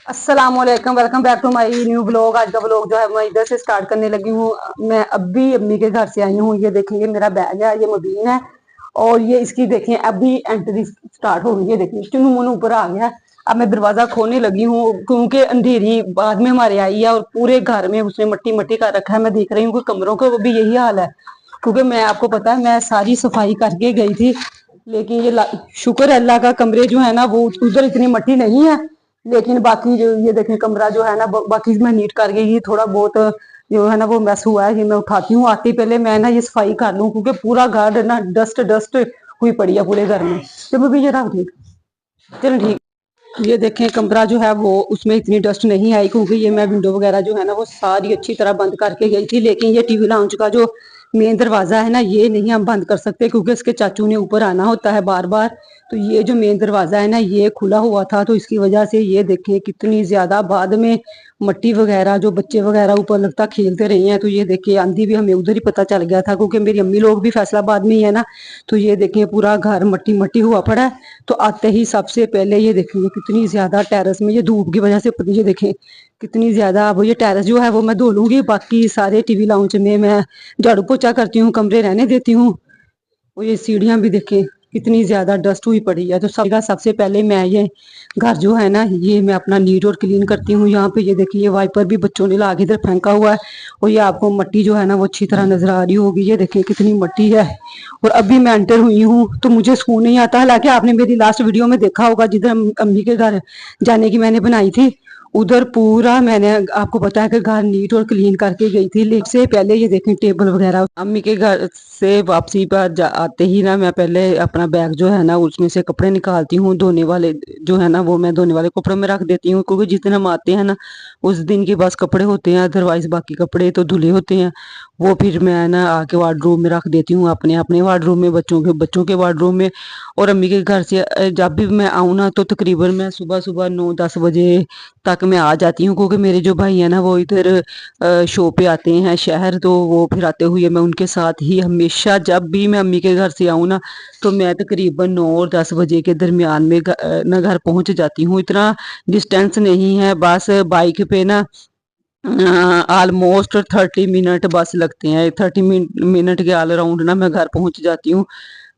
अस्सलामुअलैकुम, welcome back to my new blog. आज का ब्लॉग जो है मैं इधर से स्टार्ट करने लगी हूँ। मैं अभी अम्मी के घर से आई हूँ। ये देखेंगे मेरा बैग है, ये मुबीन है और ये इसकी देखें अभी एंट्री स्टार्ट हो गई है। देखिए चुनू मुनू ऊपर आ गया। अब मैं दरवाजा खोलने लगी हूँ क्योंकि अंधेरी बाद में हमारे आई है और पूरे घर में उसने मट्टी मट्टी कर रखा है। मैं देख रही हूँ कि कमरों का भी यही हाल है क्योंकि मैं आपको पता है मैं सारी सफाई करके गई थी। लेकिन ये शुक्र है अल्लाह का, कमरे जो है ना वो उधर इतनी मट्टी नहीं है। लेकिन बाकी जो ये देखें कमरा जो है ना बाकी मैं नीट कर गई। थोड़ा बहुत जो है ना वो मैस हुआ है, ये मैं उठाती हूँ। आते पहले मैं ना ये सफाई कर लूँ क्योंकि पूरा घर ना डस्ट डस्ट हुई पड़ी है पूरे घर में। चलो भी ये रख दी, चलो ठीक। ये देखें कमरा जो है वो उसमें इतनी डस्ट नहीं आई क्योंकि ये मैं विंडो वगैरह जो है ना वो सारी अच्छी तरह बंद करके गई थी। लेकिन ये टीवी लाउंज का जो मेन दरवाजा है ना ये नहीं हम बंद कर सकते क्योंकि इसके चाचू ने ऊपर आना होता है बार बार। तो ये जो मेन दरवाजा है ना ये खुला हुआ था तो इसकी वजह से ये देखें कितनी ज्यादा बाद में मट्टी वगैरह जो बच्चे वगैरह ऊपर लगता खेलते रहे हैं। तो ये देखिए आंधी भी हमें उधर ही पता चल गया था क्योंकि मेरी अम्मी लोग भी फैसलाबाद में ही है ना। तो ये देखें पूरा घर मट्टी मट्टी हुआ पड़ा है। तो आते ही सबसे पहले ये देखेंगे कितनी ज्यादा टेरेस में ये धूप की वजह से ये देखें कितनी ज्यादा। अब ये टेरेस जो है वो मैं धो लूंगी, बाकी सारे टीवी लाउंज में मैं झाड़ू पोछा करती हूँ, कमरे रहने देती हूँ। और ये सीढ़ियां भी देखें कितनी ज्यादा डस्ट हुई पड़ी है। तो सबसे पहले मैं ये घर जो है ना ये मैं अपना नीट और क्लीन करती हूँ। यहाँ पे ये देखिए ये वाइपर भी बच्चों ने ला के इधर फेंका हुआ है और ये आपको मट्टी जो है ना वो अच्छी तरह नजर आ रही होगी। ये देखें कितनी मट्टी है और अभी मैं एंटर हुई हूँ तो मुझे सुकून नहीं आता। हालांकि आपने मेरी लास्ट वीडियो में देखा होगा जिधर अम्मी के घर जाने की मैंने बनाई थी, उधर पूरा मैंने आपको बताया कि घर नीट और क्लीन करके गई थी। लेकिन से पहले ये देखें टेबल वगैरह अम्मी के घर से वापसी पर आते ही ना मैं पहले अपना बैग जो है ना उसमें से कपड़े निकालती हूँ। धोने वाले जो है ना वो मैं धोने वाले कपड़ों में रख देती हूँ क्योंकि जिस दिन हम आते हैं ना उस दिन के बस कपड़े होते हैं, अदरवाइज बाकी कपड़े तो धुले होते हैं। वो फिर मैं ना आके वार्डरोब में रख देती हूँ, अपने अपने वार्डरोब में, बच्चों के वार्डरोब में। और अम्मी के घर से जब भी मैं आऊँ ना तो तकरीबन मैं सुबह सुबह 9-10 बजे तक मैं आ जाती हूँ क्योंकि मेरे जो भाई है ना वो इधर शो पे आते हैं शहर। तो वो फिर आते हुए मैं उनके साथ ही हमेशा जब भी मैं अम्मी के घर से आऊँ ना तो मैं तकरीबन 9 और 10 बजे के दरमियान में ना घर पहुंच जाती हूँ। इतना डिस्टेंस नहीं है, बस बाइक पे ना ऑलमोस्ट 30 मिनट बस लगते हैं। 30 मिनट के ऑल अराउंड ना मैं घर पहुंच जाती हूँ।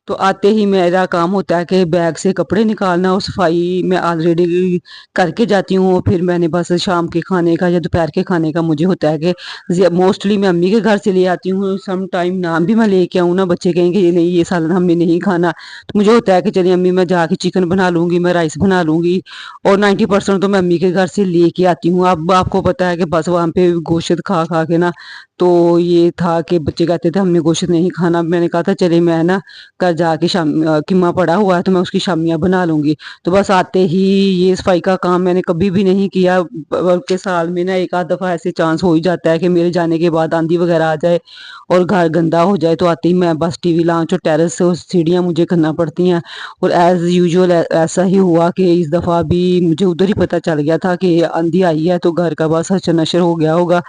तो आते ही मेरा काम होता है कि बैग से कपड़े निकालना और सफाई मैं ऑलरेडी करके जाती हूँ। फिर मैंने बस शाम के खाने का या दोपहर के खाने का मुझे होता है कि मोस्टली मैं अम्मी के घर से ले आती हूँ। सम टाइम नाम भी मैं लेके आऊँ ना, बच्चे कहेंगे ये नहीं ये सालन हमने नहीं खाना, तो मुझे होता है कि चलिए अम्मी मैं जाके चिकन बना लूंगी, मैं राइस बना लूंगी। और 90% तो मैं अम्मी के घर से लेके आती हूँ। अब आपको पता है कि बस वहाँ पे गोश्त खा खा के ना तो ये था कि बच्चे कहते थे हमने गोश्त नहीं खाना। मैंने कहा था चले मैं ना कल जाके कीमा पड़ा हुआ है तो मैं उसकी शामियाँ बना लूंगी। तो बस आते ही ये सफाई का काम मैंने कभी भी नहीं किया, बल्कि साल में ना एक आध दफा ऐसे चांस हो ही जाता है कि मेरे जाने के बाद आंधी वगैरह आ जाए और घर गंदा हो जाए। तो आते ही मैं बस टीवी लॉन्च और टेरेस से सीढ़ियाँ मुझे करना पड़ती हैं। और एज यूजुअल ऐसा ही हुआ कि इस दफा भी मुझे उधर ही पता चल गया था कि आंधी आई है तो घर का बस हशर नशर हो गया होगा।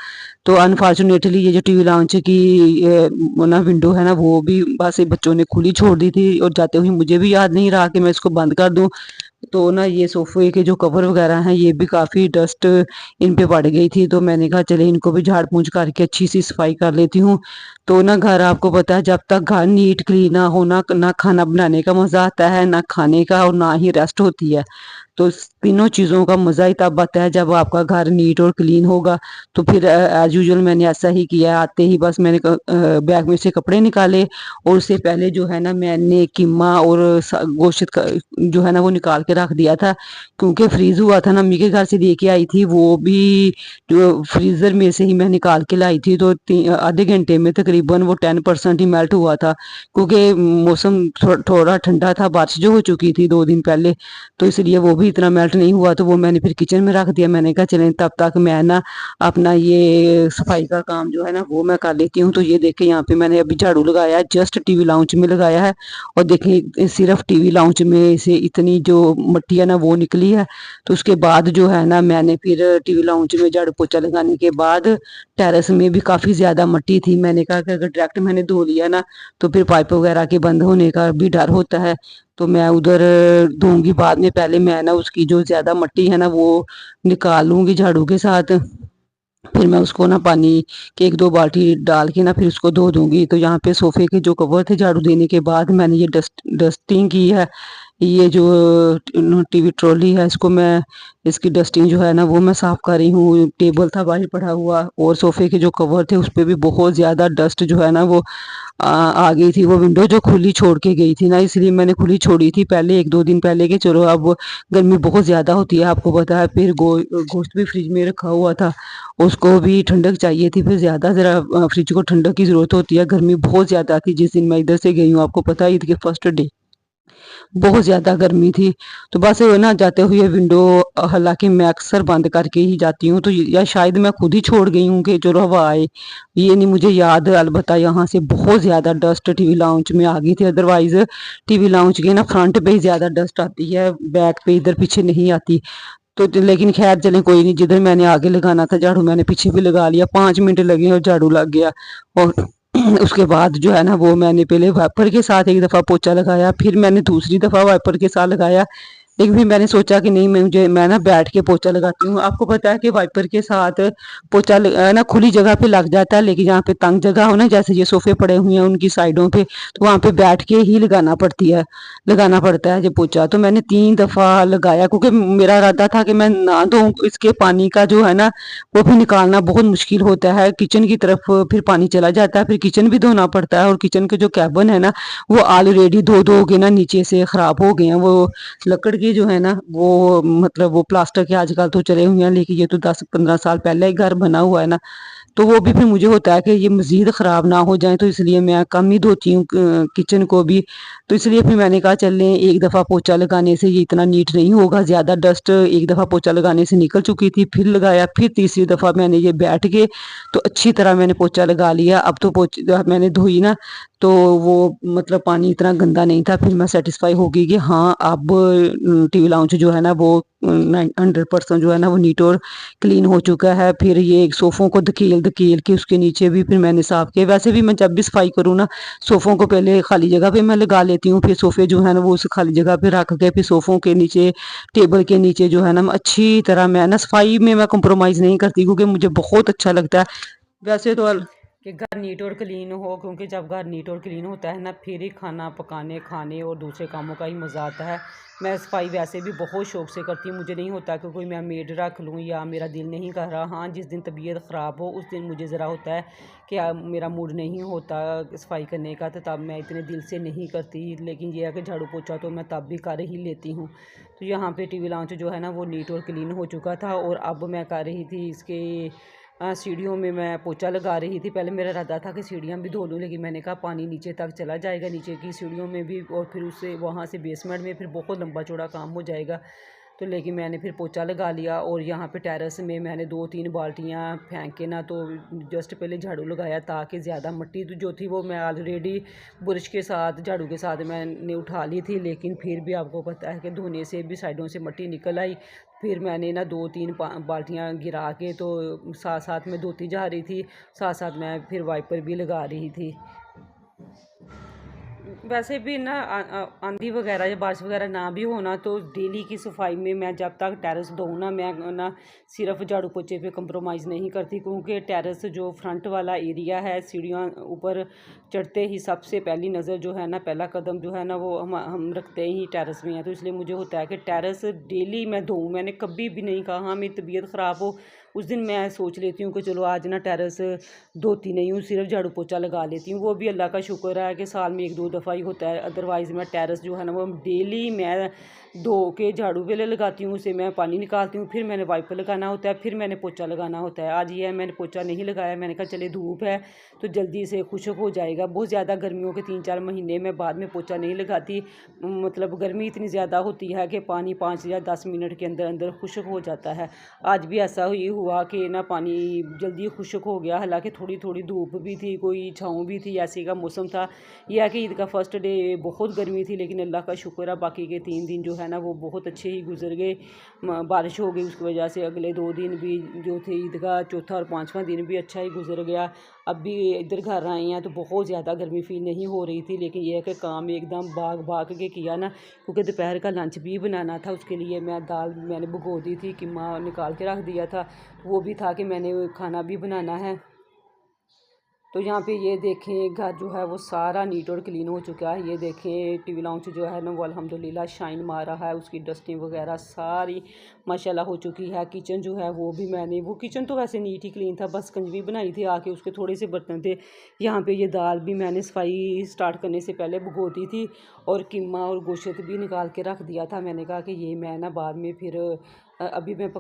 तो अनफॉर्चुनेटली ये जो टीवी लॉन्च की ना विंडो है ना वो भी बस बच्चों ने खुली छोड़ दी थी और जाते हुए मुझे भी याद नहीं रहा कि मैं इसको बंद कर दूं। तो ना ये सोफे के जो कवर वगैरह हैं ये भी काफी डस्ट इन पे पड़ गई थी। तो मैंने कहा चले इनको भी झाड़ पूंछ करके अच्छी सी सफाई कर लेती हूँ। तो ना घर आपको पता है जब तक घर नीट क्लीन ना हो ना खाना बनाने का मजा आता है, ना खाने का, और ना ही रेस्ट होती है। तो तीनों चीजों का मजा ही तब आता है जब आपका घर नीट और क्लीन होगा। तो फिर एज यूजुअल मैंने ऐसा ही किया। आते ही बस मैंने बैग में से कपड़े निकाले और उससे पहले जो है ना मैंने कीमा और गोश्त जो है ना वो निकाल के रख दिया था क्योंकि फ्रीज हुआ था ना, अम्मी के घर से लेके आई थी वो भी जो फ्रीजर में से ही मैं निकाल के लाई थी। तो आधे घंटे में तकरीबन वो 10% ही मेल्ट हुआ था क्योंकि मौसम थोड़ा ठंडा था, बारिश जो हो चुकी थी 2 दिन पहले, तो इसलिए वो भी इतना मेल्ट नहीं हुआ। तो वो मैंने फिर किचन में रख दिया। मैंने कहा चलें तब तक मैं ना अपना ये सफाई का काम जो है ना वो मैं कर लेती हूँ। तो ये देखें यहाँ पे मैंने अभी झाड़ू लगाया है, जस्ट टीवी लाउंज में लगाया है और देखें सिर्फ टीवी लाउंज में से इतनी जो मट्टी है ना वो निकली है। तो उसके बाद जो है ना मैंने फिर टीवी लाउंज में झाड़ू पोछा लगाने के बाद टेरेस में भी काफी ज्यादा मट्टी थी। मैंने कहा कि अगर डायरेक्ट मैंने धो लिया ना तो फिर पाइप वगैरह के बंद होने का भी डर होता है। तो मैं उधर दूंगी बाद में। पहले मैं ना उसकी जो ज़्यादा मिट्टी है ना वो निकाल लूँगी झाड़ू के साथ। फिर मैं उसको ना पानी की 1-2 बाल्टी डाल के ना फिर उसको धो दूँगी। तो यहाँ पे सोफ़े के जो कवर थे झाड़ू देने के बाद मैंने ये डस्टिंग की है। ये जो टीवी ट्रॉली है इसको मैं इसकी डस्टिंग जो है ना वो मैं साफ़ कर रही हूँ। टेबल था बाहर पड़ा हुआ और सोफ़े के जो कवर थे उस पे भी बहुत ज़्यादा डस्ट जो है ना वो आ गई थी। वो विंडो जो खुली छोड़ के गई थी ना, इसलिए मैंने खुली छोड़ी थी पहले 1-2 दिन पहले कि चलो अब गर्मी बहुत ज़्यादा होती है आपको पता है। फिर गोश्त भी फ्रिज में रखा हुआ था, उसको भी ठंडक चाहिए थी। फिर ज़्यादा ज़रा फ्रिज को ठंडक की ज़रूरत होती है, गर्मी बहुत ज़्यादा थी जिस दिन मैं इधर से गई हूँ। आपको पता है ईद के फर्स्ट डे बहुत ज़्यादा गर्मी थी। तो बस वो ना जाते हुए विंडो हालाँकि मैं अक्सर बंद करके ही जाती हूँ, तो या शायद मैं खुद ही छोड़ गई हूँ कि चलो हवा आए, ये नहीं मुझे याद। अलबत्ता यहाँ से बहुत ज़्यादा डस्ट टीवी लाउंज में आ गई थी। अदरवाइज़ टीवी लाउंज के ना फ्रंट पे ही ज़्यादा डस्ट आती है, बैक पे इधर पीछे नहीं आती। तो लेकिन खैर चलें कोई नहीं, जिधर मैंने आगे लगाना था झाड़ू मैंने पीछे भी लगा लिया। 5 मिनट लगे और झाड़ू लग गया। और उसके बाद जो है ना वो मैंने पहले वाइपर के साथ एक दफ़ा पोछा लगाया, फिर मैंने दूसरी दफ़ा वाइपर के साथ लगाया। लेकिन फिर मैंने सोचा कि नहीं मैं ना बैठ के पोछा लगाती हूँ। आपको पता है कि वाइपर के साथ पोछा ना खुली जगह पे लग जाता है, लेकिन जहाँ पे तंग जगह हो ना, जैसे ये सोफे पड़े हुए हैं उनकी साइडों पे, तो वहाँ पे बैठ के ही लगाना पड़ता है ये पोछा। तो मैंने 3 दफ़ा लगाया क्योंकि मेरा इरादा था कि मैं ना धोऊँ, इसके पानी का जो है ना वो भी निकालना बहुत मुश्किल होता है। किचन की तरफ फिर पानी चला जाता है, फिर किचन भी धोना पड़ता है। और किचन के जो कैबिन है ना वो ऑलरेडी धो के ना नीचे से ख़राब हो गए हैं। वो लकड़ के जो है ना वो मतलब वो प्लास्टर के आजकल तो चले हुए हैं, लेकिन ये तो 10-15 साल पहले ही घर बना हुआ है ना, तो वो भी फिर मुझे होता है कि ये मज़ीद ख़राब ना हो जाए, तो इसलिए मैं कम ही धोती हूँ किचन को भी। तो इसलिए फिर मैंने कहा चलें एक दफ़ा पोछा लगाने से ये इतना नीट नहीं होगा। ज़्यादा डस्ट एक दफ़ा पोछा लगाने से निकल चुकी थी, फिर लगाया, फिर तीसरी दफ़ा मैंने ये बैठ के तो अच्छी तरह मैंने पोछा लगा लिया। अब तो मैंने धोई ना तो वो मतलब पानी इतना गंदा नहीं था। फिर मैं सेटिस्फाई हो गई कि हाँ अब टीवी लाउंज जो है ना वो 100% जो है ना वो नीट और क्लीन हो चुका है। फिर ये सोफ़ों को धकेल के उसके नीचे भी फिर मैंने साफ़ किया। वैसे भी मैं जब भी सफाई करूँ ना सोफ़ों को पहले खाली जगह पे मैं लगा लेती हूँ, फिर सोफ़े जो है ना वो उस खाली जगह पे रख के फिर सोफ़ों के नीचे टेबल के नीचे जो है ना अच्छी तरह मैं ना सफाई में मैं कंप्रोमाइज़ नहीं करती क्योंकि मुझे बहुत अच्छा लगता है। वैसे तो कि घर नीट और क्लीन हो, क्योंकि जब घर नीट और क्लीन होता है ना फिर ही खाना पकाने खाने और दूसरे कामों का ही मज़ा आता है। मैं सफाई वैसे भी बहुत शौक़ से करती हूँ, मुझे नहीं होता कि कोई मैं मेड रख लूँ या मेरा दिल नहीं कर रहा। हाँ, जिस दिन तबीयत ख़राब हो उस दिन मुझे ज़रा होता है कि मेरा मूड नहीं होता सफाई करने का, तो तब मैं इतने दिल से नहीं करती। लेकिन यह है कि झाड़ू पोछा तो मैं तब भी कर ही लेती हूँ। तो यहाँ पे टीवी लाउंज जो है ना वो नीट और क्लीन हो चुका था और अब मैं कर रही थी इसके सीढ़ियों में मैं पोछा लगा रही थी। पहले मेरा इरादा था कि सीढ़ियाँ भी धो लूँ, लेकिन मैंने कहा पानी नीचे तक चला जाएगा, नीचे की सीढ़ियों में भी और फिर उससे वहाँ से बेसमेंट में फिर बहुत लंबा चौड़ा काम हो जाएगा। तो लेकिन मैंने फिर पोछा लगा लिया और यहाँ पे टेरेस में मैंने 2-3 बाल्टियाँ फेंक के ना तो जस्ट पहले झाड़ू लगाया ताकि ज़्यादा मिट्टी जो थी वो मैं ऑलरेडी बुरश के साथ झाड़ू के साथ मैंने उठा ली थी, लेकिन फिर भी आपको पता है कि धोने से भी साइडों से मिट्टी निकल आई। फिर मैंने ना 2-3 बाल्टियाँ गिरा के तो साथ साथ में धोती जा रही थी, साथ साथ मैं फिर वाइपर भी लगा रही थी। वैसे भी ना आंधी वगैरह या बारिश वगैरह ना भी होना तो डेली की सफाई में मैं जब तक टेरेस धोऊँ ना मैं ना सिर्फ झाड़ू पोछे पे कंप्रोमाइज़ नहीं करती, क्योंकि टेरेस जो फ्रंट वाला एरिया है सीढ़ियाँ ऊपर चढ़ते ही सबसे पहली नज़र जो है ना पहला कदम जो है ना वो हम रखते ही टेरेस में है। तो इसलिए मुझे होता है कि टेरेस डेली मैं धोऊँ। मैंने कभी भी नहीं कहा हाँ मेरी तबीयत ख़राब हो उस दिन मैं सोच लेती हूँ कि चलो आज ना टेरेस धोती नहीं हूँ, सिर्फ झाड़ू पोछा लगा लेती हूँ। वो भी अल्लाह का शुक्र है कि साल में 1-2 दफ़ा ही होता है। अदरवाइज़ मैं टेरेस जो है ना वो डेली मैं धो के झाड़ू पहले लगाती हूँ, उसे मैं पानी निकालती हूँ, फिर मैंने वाइपर लगाना होता है, फिर मैंने पोछा लगाना होता है। आज ये है मैंने पोछा नहीं लगाया, मैंने कहा चले धूप है तो जल्दी से खुश्क हो जाएगा। बहुत ज़्यादा गर्मियों के 3-4 महीने में बाद में पोछा नहीं लगाती, मतलब गर्मी इतनी ज़्यादा होती है कि पानी 5 या 10 मिनट के अंदर अंदर खुश्क हो जाता है। आज भी ऐसा ही हुआ कि ना पानी जल्दी खुश्क हो गया, हालांकि थोड़ी थोड़ी धूप भी थी, कोई छाँव भी थी, ऐसे का मौसम था। यह है कि ईद का फर्स्ट फर्स्ट डे बहुत गर्मी थी, लेकिन अल्लाह का शुक्र है बाकी के 3 दिन जो है ना वो बहुत अच्छे ही गुजर गए। बारिश हो गई उसकी वजह से अगले 2 दिन भी जो थे ईद का चौथा और 5वां दिन भी अच्छा ही गुजर गया। अब भी इधर घर आए हैं तो बहुत ज़्यादा गर्मी फील नहीं हो रही थी, लेकिन यह है कि काम एकदम भाग भाग के किया ना, क्योंकि दोपहर का लंच भी बनाना था। उसके लिए मैं दाल मैंने भिगो दी थी, कीमा निकाल के रख दिया था, वो भी था कि मैंने खाना भी बनाना है। तो यहाँ पे ये देखें घर जो है वो सारा नीट और क्लीन हो चुका है। ये देखें टीवी लाउंज जो है ना वो अल्हम्दुलिल्लाह शाइन मार रहा है, उसकी डस्टिंग वगैरह सारी माशाल्लाह हो चुकी है। किचन जो है वो भी मैंने वो किचन तो वैसे नीट ही क्लीन था, बस कंजवी बनाई थी आके, उसके थोड़े से बर्तन थे। यहाँ पे ये दाल भी मैंने सफाई स्टार्ट करने से पहले भिगो दी थी और कीमा और गोश्त भी निकाल के रख दिया था। मैंने कहा कि ये मैं ना बाद में फिर अभी मैं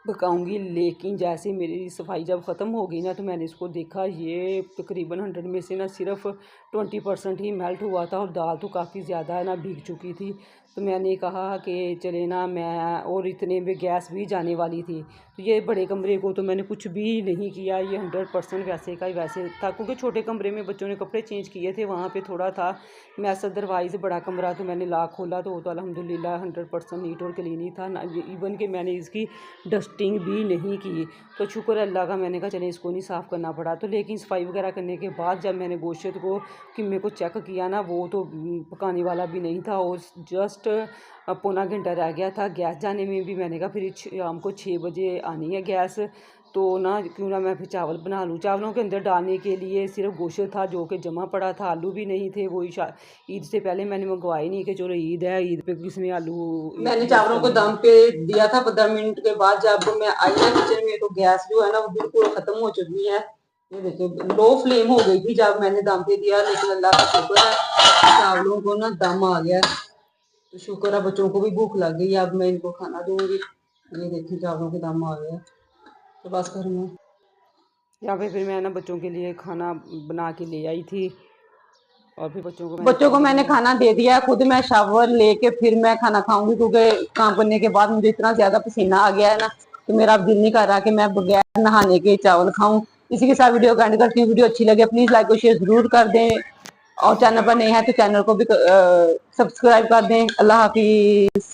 पकाऊंगी, लेकिन जैसे मेरी सफाई जब ख़त्म हो गई ना तो मैंने इसको देखा, ये तकरीबन 100 में से ना सिर्फ 20% ही मेल्ट हुआ था और दाल तो काफ़ी ज़्यादा है ना भीग चुकी थी। तो मैंने कहा कि चले ना मैं, और इतने में गैस भी जाने वाली थी, तो ये बड़े कमरे को तो मैंने कुछ भी नहीं किया, ये 100% वैसे का ही वैसे था, क्योंकि छोटे कमरे में बच्चों ने कपड़े चेंज किए थे, वहाँ पे थोड़ा था मैस। अदरवाइज़ बड़ा कमरा तो मैंने लाक खोला तो वो तो अल्हम्दुलिल्लाह 100% नीट और क्लीन ही था ना, इवन कि मैंने इसकी डस्टिंग भी नहीं की। तो शुक्र अल्लाह का, मैंने कहा चले इसको नहीं साफ़ करना पड़ा। तो लेकिन सफाई वगैरह करने के बाद जब मैंने गोश्त को कीमे को चेक किया ना, वो तो पकाने वाला भी नहीं था और जस्ट पौना घंटा रह गया था गैस जाने में भी। मैंने कहा फिर शाम को 6 बजे आनी है गैस, तो ना क्यों ना मैं फिर चावल बना लूँ। चावलों के अंदर डालने के लिए सिर्फ गोश्त था जो कि जमा पड़ा था, आलू भी नहीं थे, वही ईद से पहले मैंने मंगवाई नहीं कि चलो ईद है, ईद पे किसने आलू। मैंने चावलों को दम पे दिया था 15 मिनट के बाद, जब मैं आई ना किचन में तो गैस जो है ना वो बिल्कुल खत्म हो चुकी है। ये देखिए लो फ्लेम हो गई थी जब मैंने दम पे दिया, लेकिन अल्लाह का शुक्र है चावलों को ना दम आ गया, तो शुक्र है बच्चों को भी भूख लग गई, अब मैं इनको खाना दूंगी। ये देखिए चावलों के दम आ गया, तो बस करूँगा। यहाँ पे फिर मैं ना बच्चों के लिए खाना बना के ले आई थी और फिर बच्चों को मैंने खाना दे दिया। खुद मैं शावर लेके फिर मैं खाना खाऊंगी, क्योंकि काम करने के बाद मुझे इतना ज्यादा पसीना आ गया है ना, तो मेरा अब दिल नहीं कर रहा कि मैं बगैर नहाने के चावल खाऊं। इसी के साथ वीडियो का एंड करती हूँ। वीडियो अच्छी लगे प्लीज लाइक और शेयर जरूर कर दें, और चैनल पर नए हैं तो चैनल को भी सब्सक्राइब कर दें। अल्लाह हाफिज।